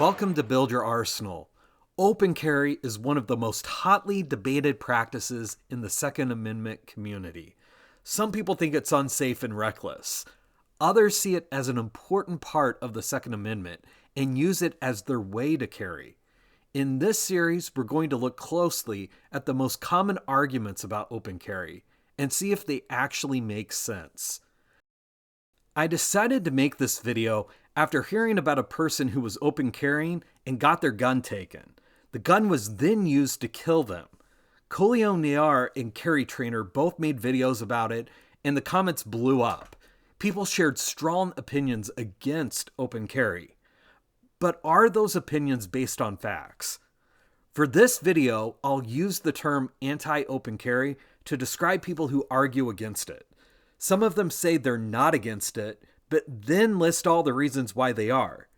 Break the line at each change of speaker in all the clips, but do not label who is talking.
Welcome to Build Your Arsenal. Open carry is one of the most hotly debated practices in the Second Amendment community. Some people think it's unsafe and reckless. Others see it as an important part of the Second Amendment and use it as their way to carry. In this series, we're going to look closely at the most common arguments about open carry and see if they actually make sense. I decided to make this video after hearing about a person who was open carrying and got their gun taken. The gun was then used to kill them. Colion, Noir, and Carry Trainer both made videos about it, and the comments blew up. People shared strong opinions against open carry. But are those opinions based on facts? For this video, I'll use the term anti-open carry to describe people who argue against it. Some of them say they're not against it, but then list all the reasons why they are.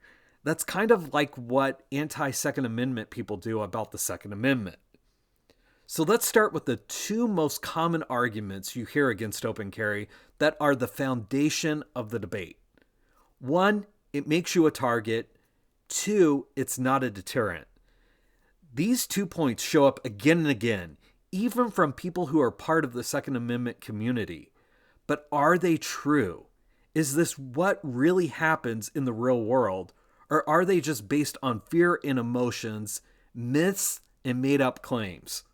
That's kind of like what anti-Second Amendment people do about the Second Amendment. So let's start with the two most common arguments you hear against open carry that are the foundation of the debate. One, it makes you a target. Two, it's not a deterrent. These 2 points show up again and again, even from people who are part of the Second Amendment community. But are they true? Is this what really happens in the real world? Or are they just based on fear and emotions, myths, and made-up claims?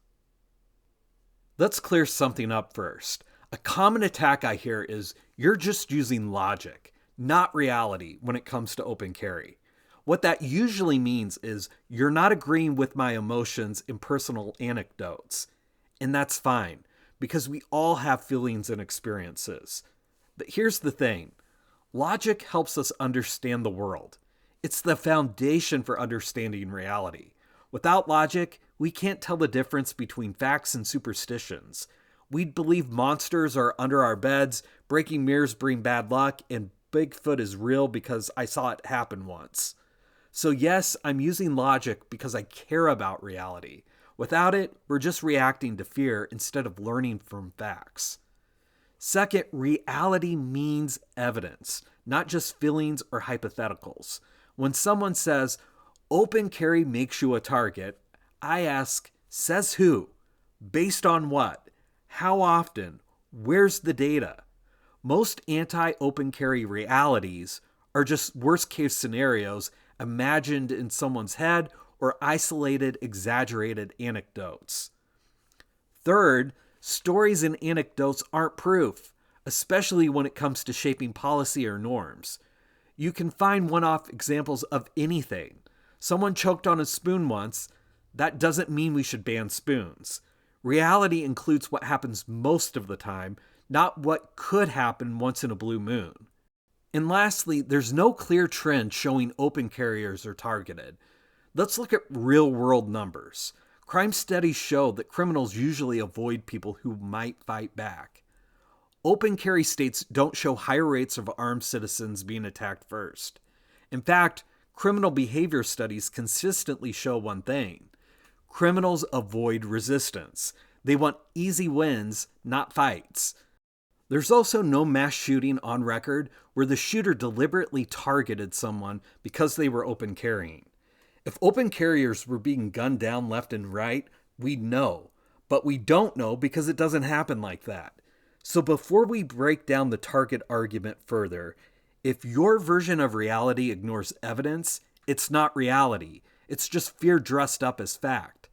Let's clear something up first. A common attack I hear is, you're just using logic, not reality, when it comes to open carry. What that usually means is, you're not agreeing with my emotions and personal anecdotes. And that's fine, because we all have feelings and experiences. But here's the thing. Logic helps us understand the world. It's the foundation for understanding reality. Without logic, we can't tell the difference between facts and superstitions. We'd believe monsters are under our beds, breaking mirrors bring bad luck, and Bigfoot is real because I saw it happen once. So yes, I'm using logic because I care about reality. Without it, we're just reacting to fear instead of learning from facts. Second, reality means evidence, not just feelings or hypotheticals. When someone says, open carry makes you a target, I ask, says who? Based on what? How often? Where's the data? Most anti-open carry realities are just worst-case scenarios imagined in someone's head or isolated, exaggerated anecdotes. Third, stories and anecdotes aren't proof, especially when it comes to shaping policy or norms. You can find one-off examples of anything. Someone choked on a spoon once. That doesn't mean we should ban spoons. Reality includes what happens most of the time, not what could happen once in a blue moon. And lastly, there's no clear trend showing open carriers are targeted. Let's look at real-world numbers. Crime studies show that criminals usually avoid people who might fight back. Open carry states don't show higher rates of armed citizens being attacked first. In fact, criminal behavior studies consistently show one thing. Criminals avoid resistance. They want easy wins, not fights. There's also no mass shooting on record where the shooter deliberately targeted someone because they were open carrying. If open carriers were being gunned down left and right, we'd know. But we don't know because it doesn't happen like that. So before we break down the target argument further, if your version of reality ignores evidence, it's not reality. It's just fear dressed up as fact.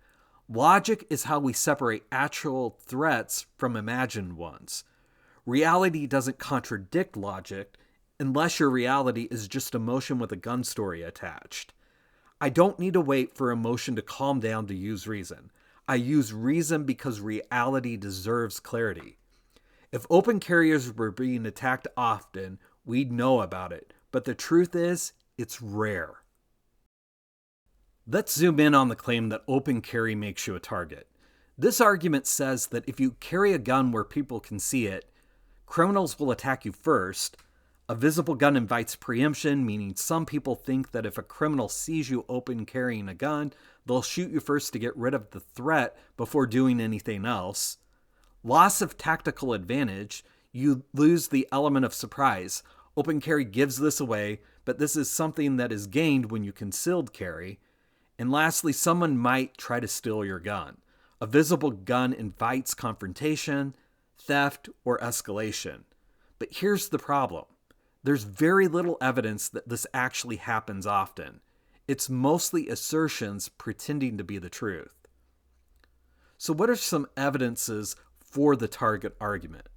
Logic is how we separate actual threats from imagined ones. Reality doesn't contradict logic unless your reality is just emotion with a gun story attached. I don't need to wait for emotion to calm down to use reason. I use reason because reality deserves clarity. If open carriers were being attacked often, we'd know about it. But the truth is, it's rare. Let's zoom in on the claim that open carry makes you a target. This argument says that if you carry a gun where people can see it, criminals will attack you first. A visible gun invites preemption, meaning some people think that if a criminal sees you open carrying a gun, they'll shoot you first to get rid of the threat before doing anything else. Loss of tactical advantage, you lose the element of surprise. Open carry gives this away, but this is something that is gained when you concealed carry. And lastly, someone might try to steal your gun. A visible gun invites confrontation, theft, or escalation. But here's the problem. There's very little evidence that this actually happens often. It's mostly assertions pretending to be the truth. So what are some evidences for the target argument?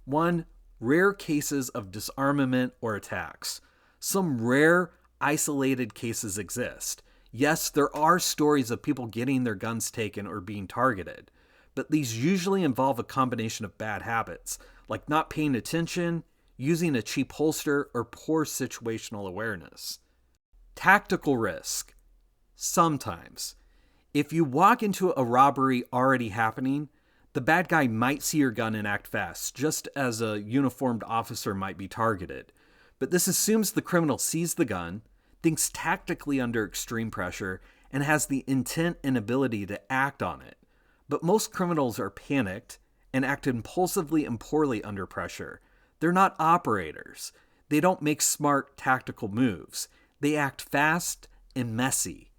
1. Rare cases of disarmament or attacks. Some rare, isolated cases exist. Yes, there are stories of people getting their guns taken or being targeted, but these usually involve a combination of bad habits, like not paying attention, using a cheap holster, or poor situational awareness. Tactical risk. Sometimes. If you walk into a robbery already happening, the bad guy might see your gun and act fast, just as a uniformed officer might be targeted. But this assumes the criminal sees the gun, thinks tactically under extreme pressure, and has the intent and ability to act on it. But most criminals are panicked and act impulsively and poorly under pressure. They're not operators. They don't make smart tactical moves. They act fast and messy.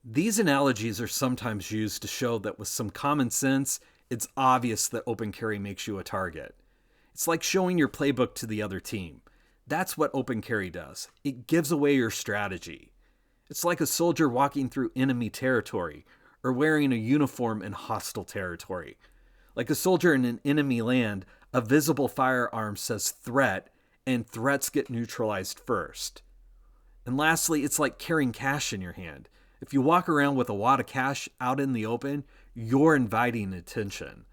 These analogies are sometimes used to show that with some common sense, it's obvious that open carry makes you a target. It's like showing your playbook to the other team. That's what open carry does. It gives away your strategy. It's like a soldier walking through enemy territory or wearing a uniform in hostile territory. Like a soldier in an enemy land, a visible firearm says threat, and threats get neutralized first. And lastly, it's like carrying cash in your hand. If you walk around with a wad of cash out in the open, you're inviting attention.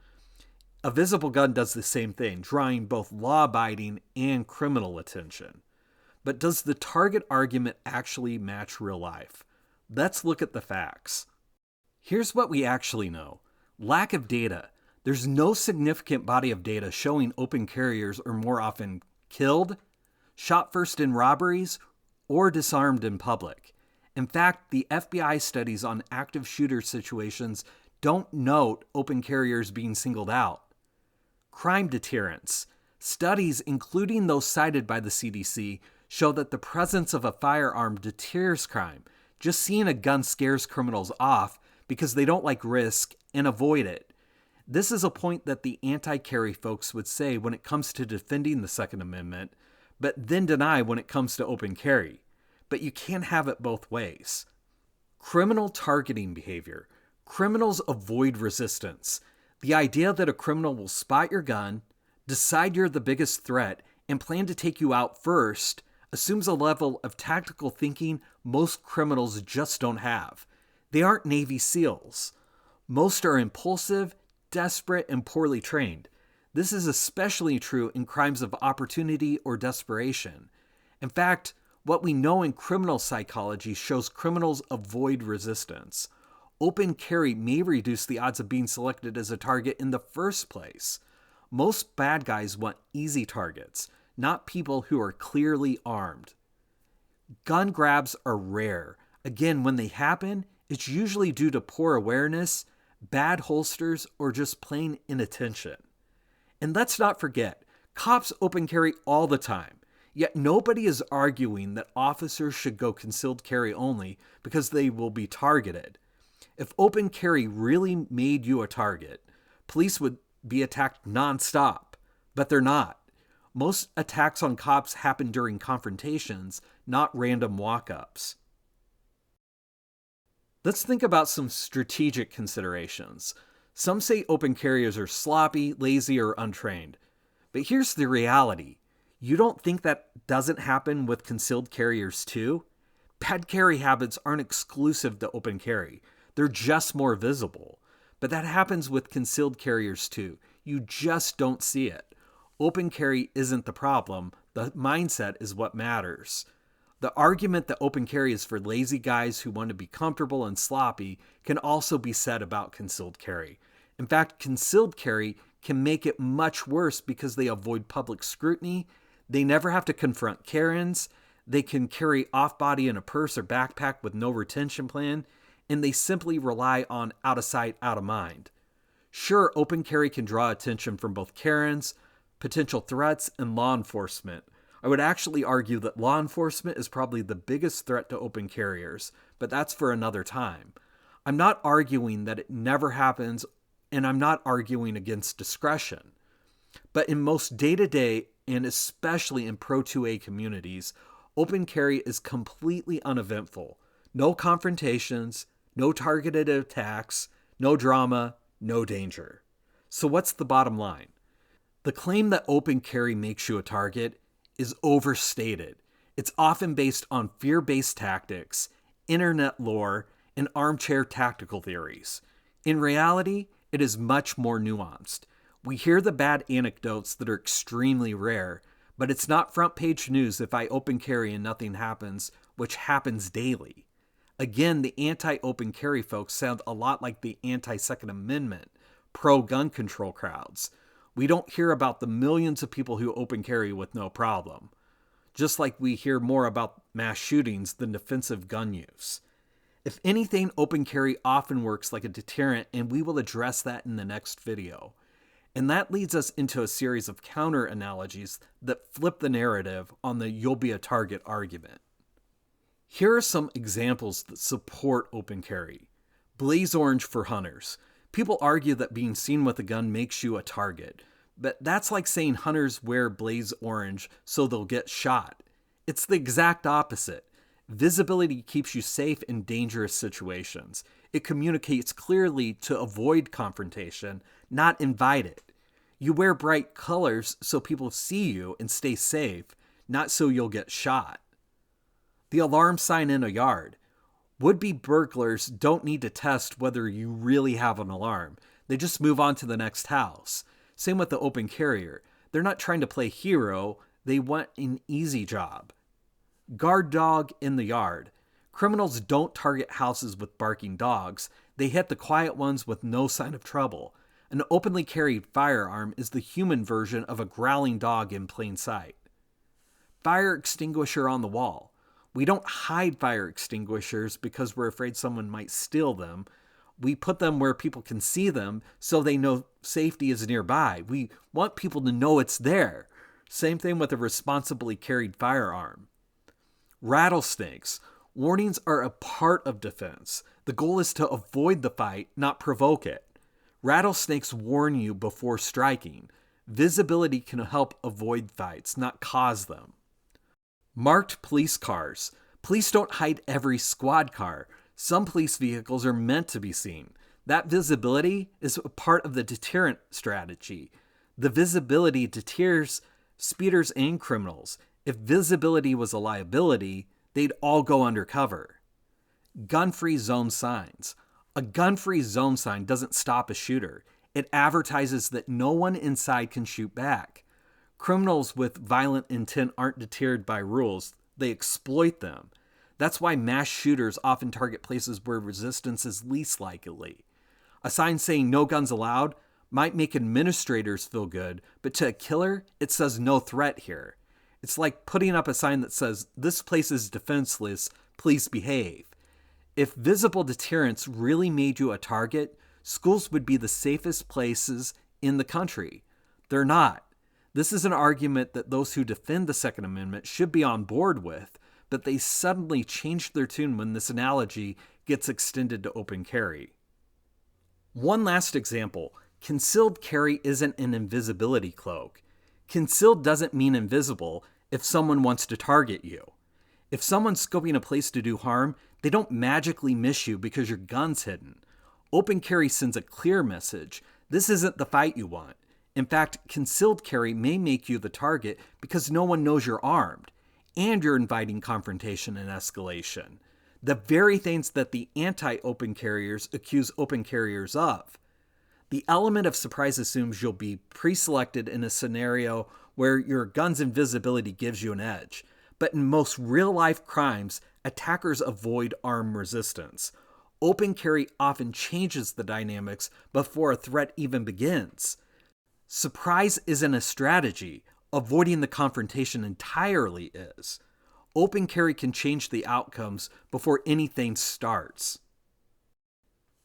A visible gun does the same thing, drawing both law-abiding and criminal attention. But does the target argument actually match real life? Let's look at the facts. Here's what we actually know. Lack of data. There's no significant body of data showing open carriers are more often killed, shot first in robberies, or disarmed in public. In fact, the FBI studies on active shooter situations don't note open carriers being singled out. Crime deterrents. Studies, including those cited by the CDC, show that the presence of a firearm deters crime. Just seeing a gun scares criminals off because they don't like risk and avoid it. This is a point that the anti-carry folks would say when it comes to defending the Second Amendment, but then deny when it comes to open carry. But you can't have it both ways. Criminal targeting behavior. Criminals avoid resistance. The idea that a criminal will spot your gun, decide you're the biggest threat, and plan to take you out first assumes a level of tactical thinking most criminals just don't have. They aren't Navy SEALs. Most are impulsive, desperate, and poorly trained. This is especially true in crimes of opportunity or desperation. In fact, what we know in criminal psychology shows criminals avoid resistance. Open carry may reduce the odds of being selected as a target in the first place. Most bad guys want easy targets, not people who are clearly armed. Gun grabs are rare. Again, when they happen, it's usually due to poor awareness, bad holsters, or just plain inattention. And let's not forget, cops open carry all the time. Yet nobody is arguing that officers should go concealed carry only because they will be targeted. If open carry really made you a target, police would be attacked nonstop, but they're not. Most attacks on cops happen during confrontations, not random walk-ups. Let's think about some strategic considerations. Some say open carriers are sloppy, lazy, or untrained. But here's the reality. You don't think that doesn't happen with concealed carriers too? Bad carry habits aren't exclusive to open carry. They're just more visible. But that happens with concealed carriers too. You just don't see it. Open carry isn't the problem. The mindset is what matters. The argument that open carry is for lazy guys who want to be comfortable and sloppy can also be said about concealed carry. In fact, concealed carry can make it much worse because they avoid public scrutiny. They never have to confront Karens. They can carry off-body in a purse or backpack with no retention plan. And they simply rely on out of sight, out of mind. Sure, open carry can draw attention from both Karens, potential threats, and law enforcement. I would actually argue that law enforcement is probably the biggest threat to open carriers, but that's for another time. I'm not arguing that it never happens, and I'm not arguing against discretion. But in most day-to-day, and especially in Pro 2A communities, open carry is completely uneventful. No confrontations, no targeted attacks, no drama, no danger. So what's the bottom line? The claim that open carry makes you a target is overstated. It's often based on fear-based tactics, internet lore, and armchair tactical theories. In reality, it is much more nuanced. We hear the bad anecdotes that are extremely rare, but it's not front page news if I open carry and nothing happens, which happens daily. Again, the anti-open carry folks sound a lot like the anti-Second Amendment, pro-gun control crowds. We don't hear about the millions of people who open carry with no problem. Just like we hear more about mass shootings than defensive gun use. If anything, open carry often works like a deterrent, and we will address that in the next video. And that leads us into a series of counter analogies that flip the narrative on the "you'll be a target" argument. Here are some examples that support open carry. Blaze orange for hunters. People argue that being seen with a gun makes you a target, but that's like saying hunters wear blaze orange so they'll get shot. It's the exact opposite. Visibility keeps you safe in dangerous situations. It communicates clearly to avoid confrontation, not invite it. You wear bright colors so people see you and stay safe, not so you'll get shot. The alarm sign in a yard. Would-be burglars don't need to test whether you really have an alarm. They just move on to the next house. Same with the open carrier. They're not trying to play hero. They want an easy job. Guard dog in the yard. Criminals don't target houses with barking dogs. They hit the quiet ones with no sign of trouble. An openly carried firearm is the human version of a growling dog in plain sight. Fire extinguisher on the wall. We don't hide fire extinguishers because we're afraid someone might steal them. We put them where people can see them so they know safety is nearby. We want people to know it's there. Same thing with a responsibly carried firearm. Rattlesnakes. Warnings are a part of defense. The goal is to avoid the fight, not provoke it. Rattlesnakes warn you before striking. Visibility can help avoid fights, not cause them. Marked police cars. Police don't hide every squad car. Some police vehicles are meant to be seen. That visibility is a part of the deterrent strategy. The visibility deters speeders and criminals. If visibility was a liability, they'd all go undercover. Gun-free zone signs. A gun-free zone sign doesn't stop a shooter. It advertises that no one inside can shoot back. Criminals with violent intent aren't deterred by rules. They exploit them. That's why mass shooters often target places where resistance is least likely. A sign saying "no guns allowed" might make administrators feel good, but to a killer, it says "no threat here." It's like putting up a sign that says "this place is defenseless, please behave." If visible deterrence really made you a target, schools would be the safest places in the country. They're not. This is an argument that those who defend the Second Amendment should be on board with, but they suddenly change their tune when this analogy gets extended to open carry. One last example. Concealed carry isn't an invisibility cloak. Concealed doesn't mean invisible if someone wants to target you. If someone's scoping a place to do harm, they don't magically miss you because your gun's hidden. Open carry sends a clear message. This isn't the fight you want. In fact, concealed carry may make you the target because no one knows you're armed, and you're inviting confrontation and escalation. The very things that the anti-open carriers accuse open carriers of. The element of surprise assumes you'll be pre-selected in a scenario where your gun's invisibility gives you an edge. But in most real-life crimes, attackers avoid armed resistance. Open carry often changes the dynamics before a threat even begins. Surprise isn't a strategy. Avoiding the confrontation entirely is. Open carry can change the outcomes before anything starts.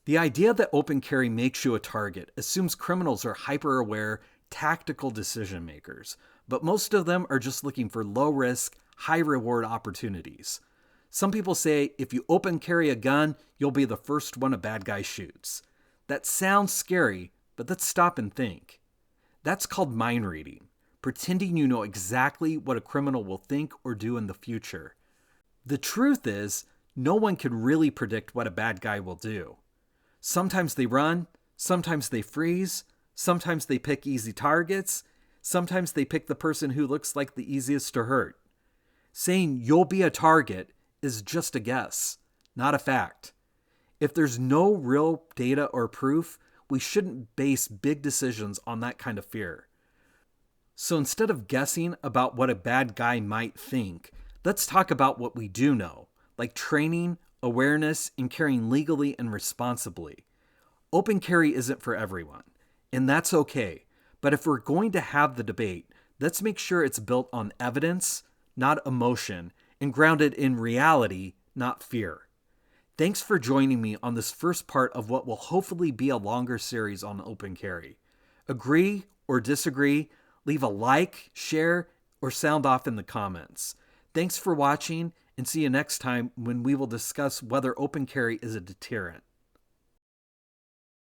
The idea that open carry makes you a target assumes criminals are hyper-aware, tactical decision makers. but most of them are just looking for low risk, high reward opportunities. Some people say if you open carry a gun, you'll be the first one a bad guy shoots. That sounds scary, but let's stop and think. That's called mind reading, pretending you know exactly what a criminal will think or do in the future. The truth is, no one can really predict what a bad guy will do. Sometimes they run, sometimes they freeze, sometimes they pick easy targets, sometimes they pick the person who looks like the easiest to hurt. Saying you'll be a target is just a guess, not a fact. If there's no real data or proof, we shouldn't base big decisions on that kind of fear. So instead of guessing about what a bad guy might think, let's talk about what we do know, like training, awareness, and carrying legally and responsibly. Open carry isn't for everyone, and that's okay. But if we're going to have the debate, let's make sure it's built on evidence, not emotion, and grounded in reality, not fear. Thanks for joining me on this first part of what will hopefully be a longer series on open carry. Agree or disagree, leave a like, share, or sound off in the comments. Thanks for watching, and see you next time when we will discuss whether open carry is a deterrent.